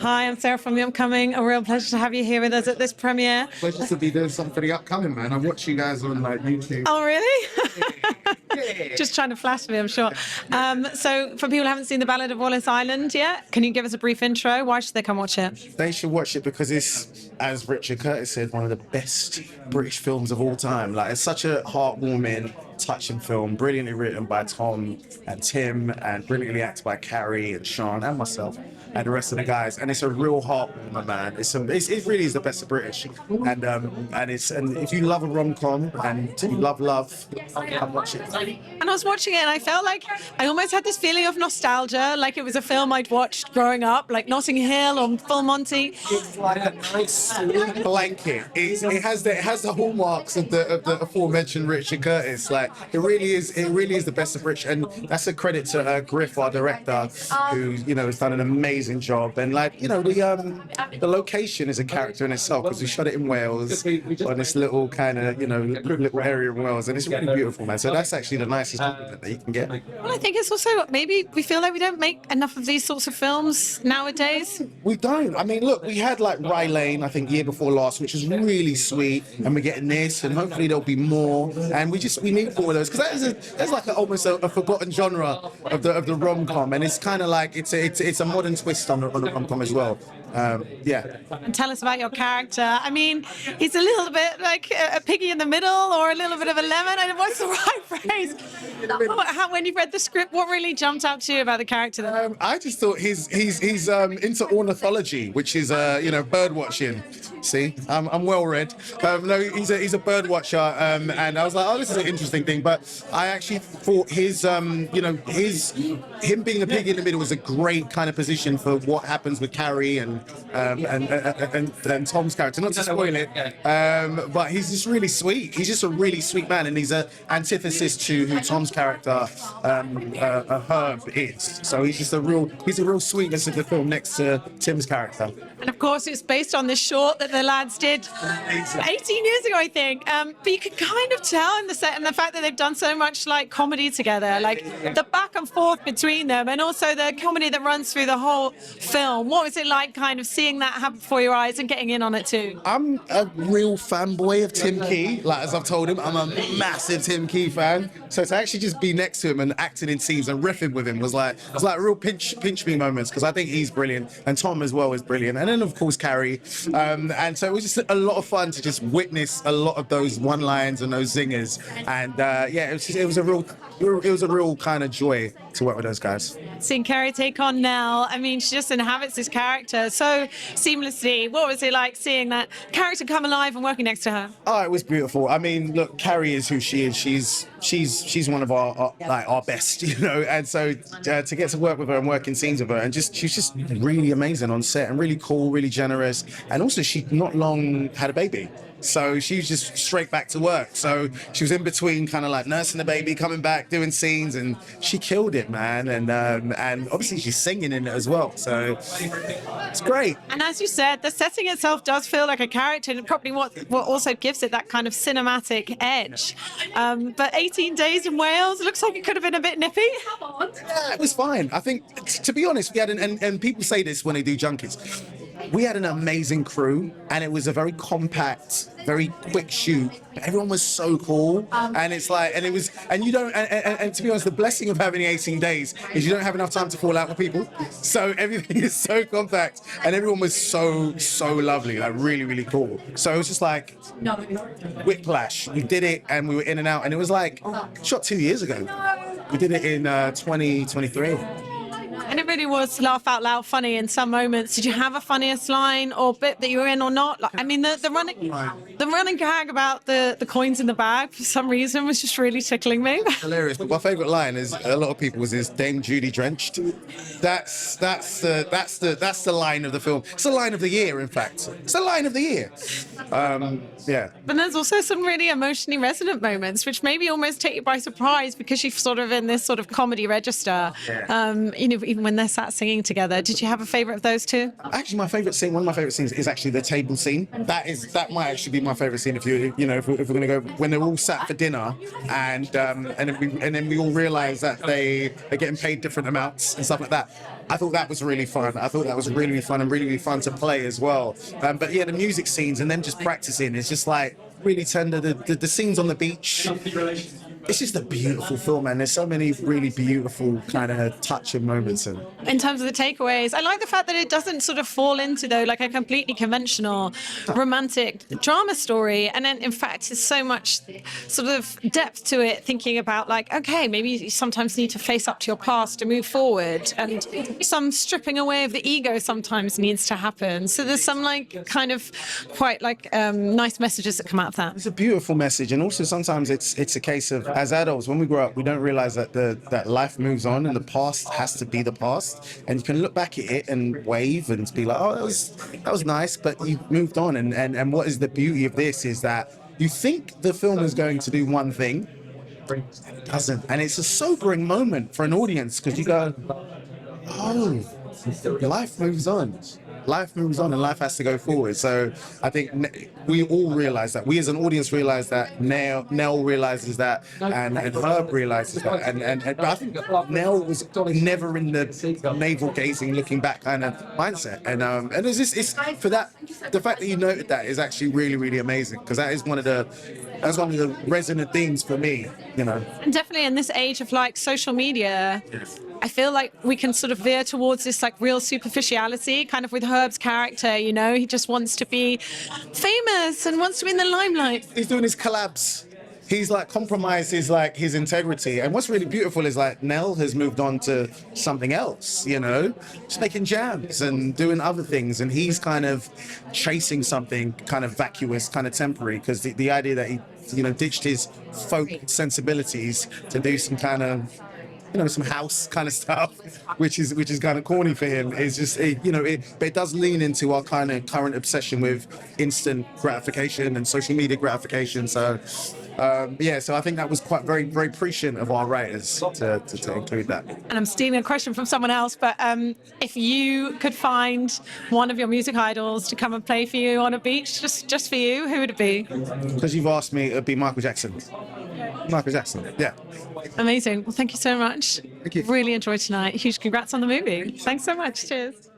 Hi, I'm Sarah from The Upcoming. A real pleasure to have you here with us at this premiere. Pleasure to be doing something for The Upcoming, man. I watch you guys on like YouTube. Oh, really? Yeah. Just trying to flatter me, I'm sure. So for people who haven't seen The Ballad of Wallis Island yet, can you give us a brief intro? Why should they come watch it? They should watch it because it's, as Richard Curtis said, one of the best British films of all time. Like, it's such a heartwarming, touching film, brilliantly written by Tom and Tim, and brilliantly acted by Carrie and Sean and myself and the rest of the guys. And it's a real heartwarmer, man. It really is the best of British. And if you love a rom-com and you love love, come watch it. And I was watching it and I felt like I almost had this feeling of nostalgia, like it was a film I'd watched growing up, like Notting Hill or Full Monty. It's like a nice blanket. It has the hallmarks of the aforementioned Richard Curtis. Like, it really is the best of British, and that's a credit to Griff, our director, who has done an amazing job. And the location is a character in itself because we shot it in Wales on this little kind of little area in Wales, and it's really beautiful, man. So that's actually the nicest compliment that you can get. Well, I think it's also maybe we feel like we don't make enough of these sorts of films nowadays. We don't. I mean, look, we had like Rye Lane, I think, year before last, which was really sweet, and we're getting this, and hopefully there'll be more. And we need more of those because that's like almost a forgotten genre of the rom-com, and it's kind of like it's a modern twist on the rom-com as well. Yeah. And tell us about your character. I mean, he's a little bit like a piggy in the middle, or a little bit of a lemon. What's the right phrase? When you read the script, what really jumped out to you about the character? I just thought he's into ornithology, which is bird watching. See, I'm well read. No, he's a bird watcher, and I was like, oh, this is an interesting thing. But I actually thought him being a pig in the middle was a great kind of position for what happens with Carrie and Tom's character. Not to spoil it, but he's just really sweet. He's just a really sweet man, and he's an antithesis to who Tom's character Herb is. So he's a real sweetness of the film next to Tim's character. And of course, it's based on this short that the lads did 18 years ago, I think. But you can kind of tell in the set and the fact that they've done so much like comedy together, like the back and forth between them, and also the comedy that runs through the whole film. What was it like, kind of seeing that happen before your eyes and getting in on it too? I'm a real fanboy of Tim Key. Like, as I've told him, I'm a massive Tim Key fan. So to actually just be next to him and acting in scenes and riffing with him was like real pinch me moments, because I think he's brilliant, and Tom as well is brilliant, and then of course Carrie. And so it was just a lot of fun to just witness a lot of those one-liners and those zingers. And it was a real kind of joy to work with those guys. Seeing Carrie take on Nell, I mean, she just inhabits this character so seamlessly. What was it like seeing that character come alive and working next to her? Oh, it was beautiful. I mean, look, Carrie is who she is. She's one of our best, and so to get to work with her and work in scenes with her, and she's just really amazing on set and really cool, really generous, and also she not long had a baby. So she was just straight back to work. So she was in between kind of like nursing the baby, coming back, doing scenes, and she killed it, man. And obviously she's singing in it as well. So it's great. And as you said, the setting itself does feel like a character, and probably what also gives it that kind of cinematic edge. But 18 days in Wales, looks like it could have been a bit nippy. Yeah, it was fine. I think, to be honest, we had and people say this when they do junkets. We had an amazing crew, and it was a very compact, very quick shoot. But everyone was so cool, and it's like, and it was, and you don't, and to be honest, the blessing of having 18 days is you don't have enough time to fall out with people. So everything is so compact, and everyone was so lovely, like really, really cool. So it was just like whiplash. We did it, and we were in and out, and it was like shot 2 years ago. We did it in 2023. And it really was laugh out loud funny in some moments. Did you have a funniest line or bit that you were in or not? Like, I mean, the running gag about the coins in the bag for some reason was just really tickling me. Hilarious. But my favourite line is a lot of people is Dame Judy drenched. That's the line of the film. It's the line of the year, in fact. It's the line of the year. Yeah. But there's also some really emotionally resonant moments, which maybe almost take you by surprise because you're sort of in this sort of comedy register. Yeah. Even when they're sat singing together. Did you have a favourite of those two? Actually, one of my favourite scenes is actually the table scene. That might actually be my favourite scene if we're going to go when they're all sat for dinner and then we all realise that they are getting paid different amounts and stuff like that. I thought that was really fun. I thought that was really, really fun and really, really fun to play as well. But yeah, the music scenes and them just practicing, it's just like really tender. The scenes on the beach, it's just a beautiful film, and there's so many really beautiful kind of touching moments in it. In terms of the takeaways, I like the fact that it doesn't sort of fall into, though, like a completely conventional romantic drama story. And then, in fact, there's so much sort of depth to it, thinking about, like, okay, maybe you sometimes need to face up to your past to move forward. And some stripping away of the ego sometimes needs to happen. So there's some, like, kind of quite, like, nice messages that come out of that. It's a beautiful message, and also sometimes it's a case of, as adults, when we grow up, we don't realize that that life moves on and the past has to be the past, and you can look back at it and wave and be like, oh, that was nice, but you moved on. And what is the beauty of this is that you think the film is going to do one thing, and it doesn't, and it's a sobering moment for an audience, because you go, oh, life moves on. Life moves on and life has to go forward. So I think we all realize that. We as an audience realize that. Nell realizes that, and Herb realizes that. And I think Nell was never in the navel gazing, looking back kind of mindset. And it's for that. The fact that you noted that is actually really, really amazing, because that's one of the resonant themes for me. You know. And definitely in this age of like social media, I feel like we can sort of veer towards this like real superficiality, kind of with Herb's character, you know, he just wants to be famous and wants to be in the limelight. He's doing his collabs. He's like compromises like his integrity. And what's really beautiful is like Nell has moved on to something else, you know, just making jams and doing other things. And he's kind of chasing something kind of vacuous, kind of temporary, because the idea that he, you know, ditched his folk sensibilities to do some kind of, you know, some house kind of stuff, which is kind of corny for him. Is just, but it does lean into our kind of current obsession with instant gratification and social media gratification. So, so I think that was quite very, very prescient of our writers to include that. And I'm stealing a question from someone else, but if you could find one of your music idols to come and play for you on a beach, just for you, who would it be? Because you've asked me, it'd be Michael Jackson. Michael Jackson, yeah. Amazing. Well, thank you so much. Thank you. Really enjoyed tonight. Huge congrats on the movie. Thanks so much. Cheers.